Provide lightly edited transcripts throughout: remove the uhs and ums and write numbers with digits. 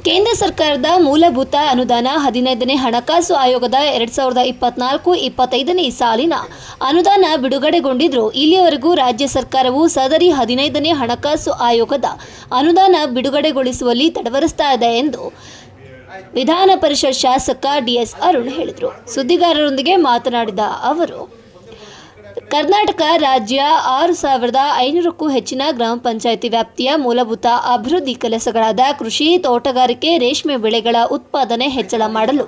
ಕೇಂದ್ರ ಸರ್ಕಾರದ ಮೂಲಭೂತ ಅನುದಾನ 15ನೇ ಹಣಕಾಸು ಆಯೋಗದ 2024-25ನೇ ಸಾಲಿನ ಅನುದಾನ ಬಿಡುಗಡೆಗೊಂಡಿದ್ದರೂ ಇಲ್ಲಿಯವರೆಗೂ ರಾಜ್ಯ ಸರ್ಕಾರವು ಸದರಿ 15ನೇ ಹಣಕಾಸು ಆಯೋಗದ ಅನುದಾನ ಬಿಡುಗಡೆಗೊಳಿಸುವಲ್ಲಿ ತಡವರಿಸ್ತಾ ಇದೆ ಎಂದು ವಿಧಾನ ಪರಿಷತ್ ಶಾಸಕ ಡಿಎಸ್ ಅರುಣ್ ಹೇಳಿದರು. ಸುದ್ದಿಗಾರರೊಂದಿಗೆ ಮಾತನಾಡಿದ ಅವರು, ಕರ್ನಾಟಕ ರಾಜ್ಯ 6,500ಕ್ಕೂ ಹೆಚ್ಚಿನ ಗ್ರಾಮ ಪಂಚಾಯಿತಿ ವ್ಯಾಪ್ತಿಯ ಮೂಲಭೂತ ಅಭಿವೃದ್ಧಿ ಕೆಲಸಗಳಾದ ಕೃಷಿ, ತೋಟಗಾರಿಕೆ, ರೇಷ್ಮೆ ಬೆಳೆಗಳ ಉತ್ಪಾದನೆ ಹೆಚ್ಚಳ ಮಾಡಲು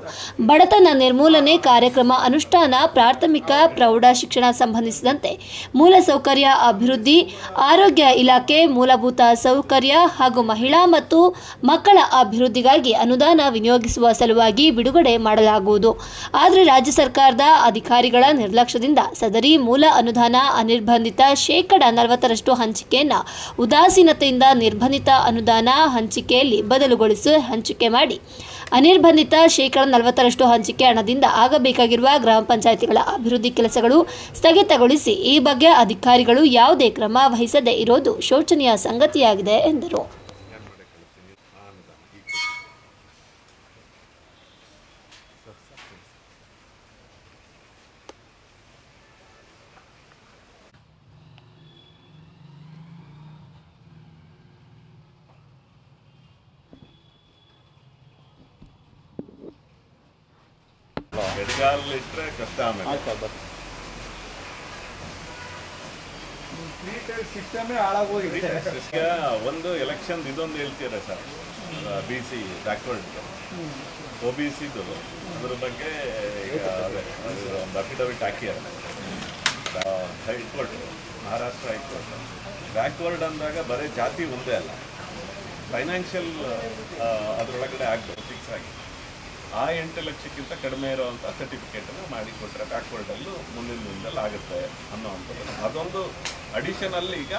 ಬಡತನ ನಿರ್ಮೂಲನೆ ಕಾರ್ಯಕ್ರಮ ಅನುಷ್ಠಾನ, ಪ್ರಾಥಮಿಕ ಪ್ರೌಢ ಶಿಕ್ಷಣ ಸಂಬಂಧಿಸಿದಂತೆ ಮೂಲಸೌಕರ್ಯ ಅಭಿವೃದ್ಧಿ, ಆರೋಗ್ಯ ಇಲಾಖೆ, ಮೂಲಭೂತ ಸೌಕರ್ಯ ಹಾಗೂ ಮಹಿಳಾ ಮತ್ತು ಮಕ್ಕಳ ಅಭಿವೃದ್ಧಿಗಾಗಿ ಅನುದಾನ ವಿನಿಯೋಗಿಸುವ ಸಲುವಾಗಿ ಬಿಡುಗಡೆ ಮಾಡಲಾಗುವುದು. ಆದರೆ ರಾಜ್ಯ ಸರ್ಕಾರದ ಅಧಿಕಾರಿಗಳ ನಿರ್ಲಕ್ಷ್ಯದಿಂದ ಸದರಿ ಮೂಲ ಅನುದಾನ ಅನಿರ್ಬಂಧಿತ ಶೇಕಡ 40ರಷ್ಟು ಹಂಚಿಕೆಯನ್ನು ಉದಾಸೀನತೆಯಿಂದ ನಿರ್ಬಂಧಿತ ಅನುದಾನ ಹಂಚಿಕೆಯಲ್ಲಿ ಬದಲುಗೊಳಿಸಿ ಹಂಚಿಕೆ ಮಾಡಿ ಅನಿರ್ಬಂಧಿತ ಶೇಕಡ 40ರಷ್ಟು ಹಂಚಿಕೆ ಹಣದಿಂದ ಆಗಬೇಕಾಗಿರುವ ಗ್ರಾಮ ಪಂಚಾಯಿತಿಗಳ ಅಭಿವೃದ್ಧಿ ಕೆಲಸಗಳು ಸ್ಥಗಿತಗೊಳಿಸಿ ಈ ಬಗ್ಗೆ ಅಧಿಕಾರಿಗಳು ಯಾವುದೇ ಕ್ರಮ ವಹಿಸದೇ ಇರೋದು ಶೋಚನೀಯ ಸಂಗತಿಯಾಗಿದೆ ಎಂದರು. ಇಟ್ಟರೆ ಕಷ್ಟ. ಆಮೇಲೆ ಒಂದು ಎಲೆಕ್ಷನ್ ಇದೊಂದು ಹೇಳ್ತೀರಾ ಸರ್, BC ಬ್ಯಾಕ್ವರ್ಡ್ OBCದು ಅದ್ರ ಬಗ್ಗೆ ಈಗ ಅದೇ ಒಂದು ಅಫಿಡವಿಟ್ ಹಾಕಿದ್ದಾರೆ ಹೈಕೋರ್ಟ್, ಮಹಾರಾಷ್ಟ್ರ ಹೈಕೋರ್ಟ್. ಬ್ಯಾಕ್ವರ್ಡ್ ಅಂದಾಗ ಬರೀ ಜಾತಿ ಒಂದೇ ಅಲ್ಲ, ಫೈನಾನ್ಷಿಯಲ್ ಅದರೊಳಗಡೆ ಆಗ್ಬೋದು ಫಿಕ್ಸ್ ಆಗಿ. ಆ 8 ಲಕ್ಷಕ್ಕಿಂತ ಕಡಿಮೆ ಇರುವಂಥ ಸರ್ಟಿಫಿಕೇಟನ್ನು ಮಾಡಿಕೊಟ್ರೆ ಬ್ಯಾಕ್ವರ್ಡಲ್ಲೂ ಮುಂದಿನ ದಿನದಲ್ಲಿ ಆಗುತ್ತೆ ಅನ್ನೋವಂಥದ್ದು. ಅದೊಂದು ಅಡಿಷನಲ್ ಈಗ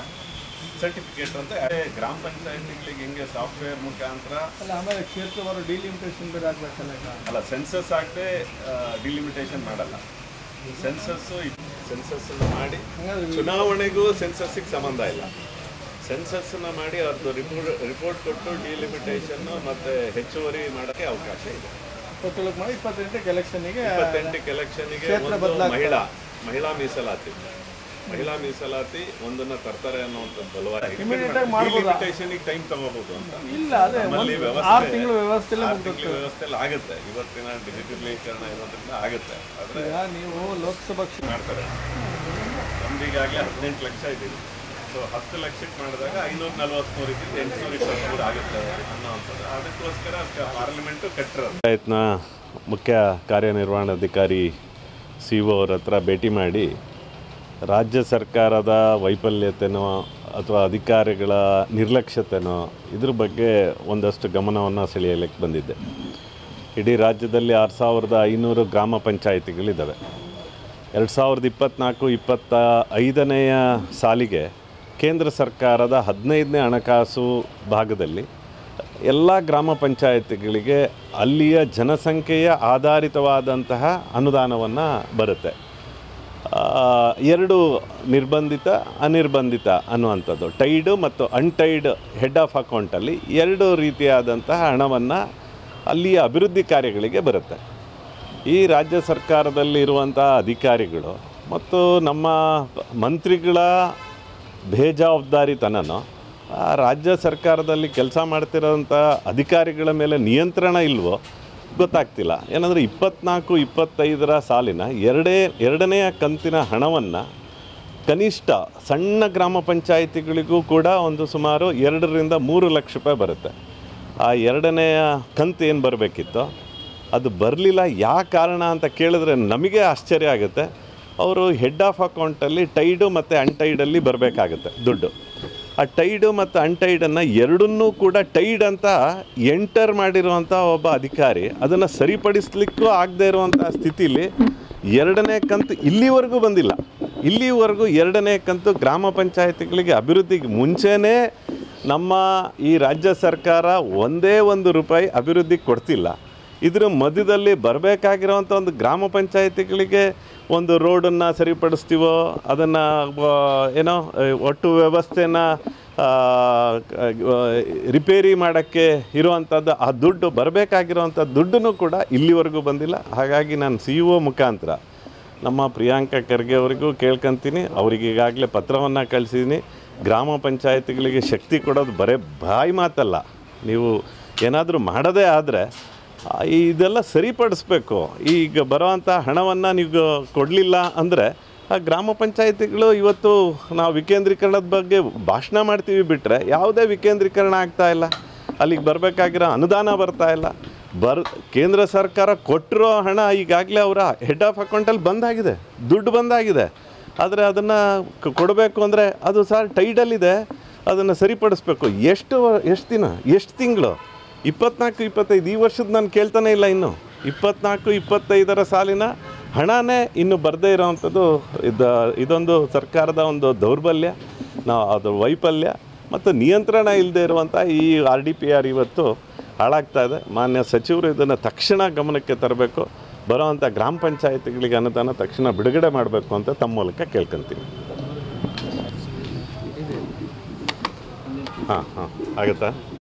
ಸರ್ಟಿಫಿಕೇಟ್ ಅಂತ ಗ್ರಾಮ ಪಂಚಾಯತಿಗಳಿಗೆ ಹೆಂಗೆ ಸಾಫ್ಟ್ವೇರ್ ಮುಖಾಂತರ ಆಮೇಲೆ ಕ್ಷೇತ್ರವಾರು ಡಿಲಿಮಿಟೇಷನ್ ಬೇರೆ ಆಗಬೇಕಲ್ಲ. ಅಲ್ಲ, ಸೆನ್ಸಸ್ ಆಗದೆ ಡಿಲಿಮಿಟೇಷನ್ ಮಾಡಲ್ಲ. ಸೆನ್ಸಸ್ಸನ್ನು ಮಾಡಿ ಚುನಾವಣೆಗೂ ಸೆನ್ಸಸ್ಸಿಗೆ ಸಂಬಂಧ ಇಲ್ಲ. ಸೆನ್ಸಸ್ಸನ್ನು ಮಾಡಿ ಅವ್ರದ್ದು ರಿಪೋರ್ಟ್ ಕೊಟ್ಟು ಡಿಲಿಮಿಟೇಷನ್ನು ಮತ್ತು ಹೆಚ್ಚುವರಿ ಮಾಡೋಕ್ಕೆ ಅವಕಾಶ ಇದೆ. 27 ಮಾಡಿ 28ಕ್ಕೆ ಎಲೆಕ್ಷನ್ನಿಗೆ ಮಹಿಳಾ ಮೀಸಲಾತಿ ಒಂದನ್ನ ತರ್ತಾರೆ ಅನ್ನುವಂಥದ್ದು ಬಲವಾಗಿ ಡಿಲಿಮಿಟೇಷನ್ಗೆ ಟೈಮ್ ತಗೋಬಹುದು ಅಂತ ಇಲ್ಲ. ಅದೇ ವ್ಯವಸ್ಥೆಯಲ್ಲಿ ಆಗುತ್ತೆ. ಇವತ್ತಿನ ಡಿಜಿಟಲೀಕರಣ ಇರೋದ್ರಿಂದ ಆಗುತ್ತೆ. ಆದರೆ ನೀವು ಲೋಕಸಭಾ ಮಾಡ್ತಾರೆ. ನಮ್ದೀಗಾಗಲೇ 18 ಲಕ್ಷ ಇದ್ದೀವಿ. ಸೊ 10 ಲಕ್ಷಕ್ಕೆ ಮಾಡಿದಾಗ 543 ಇದ್ದಿದ್ದು 823 ಆಗುತ್ತೆ ಅನ್ನೋವಂಥದ್ದು. ಅದಕ್ಕೋಸ್ಕರ ಪಾರ್ಲಿಮೆಂಟು ಕಟ್ಟಿರೋದು. ಪಂಚಾಯತ್ನ ಮುಖ್ಯ ಕಾರ್ಯನಿರ್ವಹಣಾಧಿಕಾರಿ CO ಅವ್ರ ಹತ್ರ ಭೇಟಿ ಮಾಡಿ ರಾಜ್ಯ ಸರ್ಕಾರದ ವೈಫಲ್ಯತೆನೋ ಅಥವಾ ಅಧಿಕಾರಿಗಳ ನಿರ್ಲಕ್ಷ್ಯತೆನೋ ಇದ್ರ ಬಗ್ಗೆ ಒಂದಷ್ಟು ಗಮನವನ್ನು ಸೆಳೆಯಲಿಕ್ಕೆ ಬಂದಿದ್ದೆ. ಇಡೀ ರಾಜ್ಯದಲ್ಲಿ 6,500 ಗ್ರಾಮ ಪಂಚಾಯಿತಿಗಳಿದ್ದಾವೆ. 2024-25ನೇ ಸಾಲಿಗೆ ಕೇಂದ್ರ ಸರ್ಕಾರದ 15ನೇ ಹಣಕಾಸು ಭಾಗದಲ್ಲಿ ಎಲ್ಲ ಗ್ರಾಮ ಪಂಚಾಯತಿಗಳಿಗೆ ಅಲ್ಲಿಯ ಜನಸಂಖ್ಯೆಯ ಆಧಾರಿತವಾದಂತಹ ಅನುದಾನವನ್ನು ಬರುತ್ತೆ. 2 ನಿರ್ಬಂಧಿತ ಅನಿರ್ಬಂಧಿತ ಅನ್ನುವಂಥದ್ದು, ಟೈಡ್ ಮತ್ತು ಅನ್ಟೈಡ್ ಹೆಡ್ ಆಫ್ ಅಕೌಂಟಲ್ಲಿ 2 ರೀತಿಯಾದಂತಹ ಹಣವನ್ನು ಅಲ್ಲಿಯ ಅಭಿವೃದ್ಧಿ ಕಾರ್ಯಗಳಿಗೆ ಬರುತ್ತೆ. ಈ ರಾಜ್ಯ ಸರ್ಕಾರದಲ್ಲಿ ಇರುವಂಥ ಅಧಿಕಾರಿಗಳು ಮತ್ತು ನಮ್ಮ ಮಂತ್ರಿಗಳ ಬೇಜವಾಬ್ದಾರಿತನನೋ ರಾಜ್ಯ ಸರ್ಕಾರದಲ್ಲಿ ಕೆಲಸ ಮಾಡ್ತಿರೋಂಥ ಅಧಿಕಾರಿಗಳ ಮೇಲೆ ನಿಯಂತ್ರಣ ಇಲ್ವೋ ಗೊತ್ತಾಗ್ತಿಲ್ಲ. ಏನಂದರೆ 24-25ರ ಸಾಲಿನ ಎರಡನೆಯ ಕಂತಿನ ಹಣವನ್ನು ಕನಿಷ್ಠ ಸಣ್ಣ ಗ್ರಾಮ ಪಂಚಾಯಿತಿಗಳಿಗೂ ಕೂಡ ಒಂದು ಸುಮಾರು 2-3 ಲಕ್ಷ ರೂಪಾಯಿ ಬರುತ್ತೆ. ಆ ಎರಡನೆಯ ಕಂತು ಏನು ಬರಬೇಕಿತ್ತು ಅದು ಬರಲಿಲ್ಲ. ಯಾವ ಕಾರಣ ಅಂತ ಕೇಳಿದ್ರೆ ನಮಗೆ ಆಶ್ಚರ್ಯ ಆಗುತ್ತೆ. ಅವರು ಹೆಡ್ ಆಫ್ ಅಕೌಂಟಲ್ಲಿ ಟೈಡು ಮತ್ತು ಅನ್ಟೈಡಲ್ಲಿ ಬರಬೇಕಾಗುತ್ತೆ ದುಡ್ಡು. ಆ ಟೈಡು ಮತ್ತು ಅನ್ಟೈಡನ್ನು ಎರಡನ್ನೂ ಕೂಡ ಟೈಡ್ ಅಂತ ಎಂಟರ್ ಮಾಡಿರುವಂಥ ಒಬ್ಬ ಅಧಿಕಾರಿ ಅದನ್ನು ಸರಿಪಡಿಸ್ಲಿಕ್ಕೂ ಆಗದೇ ಇರುವಂಥ ಸ್ಥಿತಿಲಿ 2ನೇ ಕಂತು ಇಲ್ಲಿವರೆಗೂ ಬಂದಿಲ್ಲ. ಇಲ್ಲಿವರೆಗೂ 2ನೇ ಕಂತು ಗ್ರಾಮ ಪಂಚಾಯತಿಗಳಿಗೆ ಅಭಿವೃದ್ಧಿಗೆ ಮುಂಚೆನೇ ನಮ್ಮ ಈ ರಾಜ್ಯ ಸರ್ಕಾರ ಒಂದೇ 1 ರೂಪಾಯಿ ಅಭಿವೃದ್ಧಿಗೆ ಕೊಡ್ತಿಲ್ಲ. ಇದರ ಮಧ್ಯದಲ್ಲಿ ಬರಬೇಕಾಗಿರೋವಂಥ ಒಂದು ಗ್ರಾಮ ಪಂಚಾಯಿತಿಗಳಿಗೆ ಒಂದು ರೋಡನ್ನು ಸರಿಪಡಿಸ್ತೀವೋ ಅದನ್ನು ಏನೋ ಒಟ್ಟು ವ್ಯವಸ್ಥೆನ ರಿಪೇರಿ ಮಾಡೋಕ್ಕೆ ಇರುವಂಥದ್ದು ಆ ದುಡ್ಡು ಬರಬೇಕಾಗಿರೋವಂಥ ದುಡ್ಡನ್ನು ಕೂಡ ಇಲ್ಲಿವರೆಗೂ ಬಂದಿಲ್ಲ. ಹಾಗಾಗಿ ನಾನು CEO ಮುಖಾಂತರ ನಮ್ಮ ಪ್ರಿಯಾಂಕಾ ಖರ್ಗೆ ಅವರಿಗೂ ಕೇಳ್ಕೊತೀನಿ. ಅವ್ರಿಗೆ ಈಗಾಗಲೇ ಪತ್ರವನ್ನು ಕಳಿಸಿದ್ದೀನಿ. ಗ್ರಾಮ ಪಂಚಾಯತಿಗಳಿಗೆ ಶಕ್ತಿ ಕೊಡೋದು ಬರೀ ಬಾಯಿ ಮಾತಲ್ಲ, ನೀವು ಏನಾದರೂ ಮಾಡೋದೇ ಆದರೆ ಇದೆಲ್ಲ ಸರಿಪಡಿಸ್ಬೇಕು. ಈಗ ಬರೋವಂಥ ಹಣವನ್ನು ನೀವು ಕೊಡಲಿಲ್ಲ ಅಂದರೆ ಆ ಗ್ರಾಮ ಪಂಚಾಯತಿಗಳು ಇವತ್ತು ನಾವು ವಿಕೇಂದ್ರೀಕರಣದ ಬಗ್ಗೆ ಭಾಷಣ ಮಾಡ್ತೀವಿ ಬಿಟ್ಟರೆ ಯಾವುದೇ ವಿಕೇಂದ್ರೀಕರಣ ಆಗ್ತಾಯಿಲ್ಲ. ಅಲ್ಲಿಗೆ ಬರಬೇಕಾಗಿರೋ ಅನುದಾನ ಬರ್ತಾಯಿಲ್ಲ. ಕೇಂದ್ರ ಸರ್ಕಾರ ಕೊಟ್ಟಿರೋ ಹಣ ಈಗಾಗಲೇ ಅವರ ಹೆಡ್ ಆಫ್ ಅಕೌಂಟಲ್ಲಿ ಬಂದಾಗಿದೆ, ದುಡ್ಡು ಬಂದಾಗಿದೆ. ಆದರೆ ಅದನ್ನು ಕೊಡಬೇಕು ಅಂದರೆ ಅದು ಸರ್ ಟೈಡಲ್ಲಿದೆ, ಅದನ್ನು ಸರಿಪಡಿಸ್ಬೇಕು. ಎಷ್ಟು ದಿನ, ಎಷ್ಟು ತಿಂಗಳು? 24-25 ಈ ವರ್ಷದ ನಾನು ಕೇಳ್ತಾನೆ ಇಲ್ಲ. ಇನ್ನು 24-25 ಸಾಲಿನ ಹಣನೇ ಇನ್ನು ಬರದೇ ಇರೋವಂಥದ್ದು ಇದೊಂದು ಸರ್ಕಾರದ ಒಂದು ದೌರ್ಬಲ್ಯ, ಅದು ವೈಫಲ್ಯ ಮತ್ತು ನಿಯಂತ್ರಣ ಇಲ್ಲದೆ ಇರುವಂಥ ಈ RDPR ಇವತ್ತು ಹಾಳಾಗ್ತಾ ಇದೆ. ಮಾನ್ಯ ಸಚಿವರು ಇದನ್ನು ತಕ್ಷಣ ಗಮನಕ್ಕೆ ತರಬೇಕು. ಬರೋವಂಥ ಗ್ರಾಮ ಪಂಚಾಯತಿಗಳಿಗೆ ಅನುದಾನ ತಕ್ಷಣ ಬಿಡುಗಡೆ ಮಾಡಬೇಕು ಅಂತ ತಮ್ಮ ಮೂಲಕ ಕೇಳ್ಕೊತೀನಿ. ಹಾಂ ಆಗುತ್ತಾ?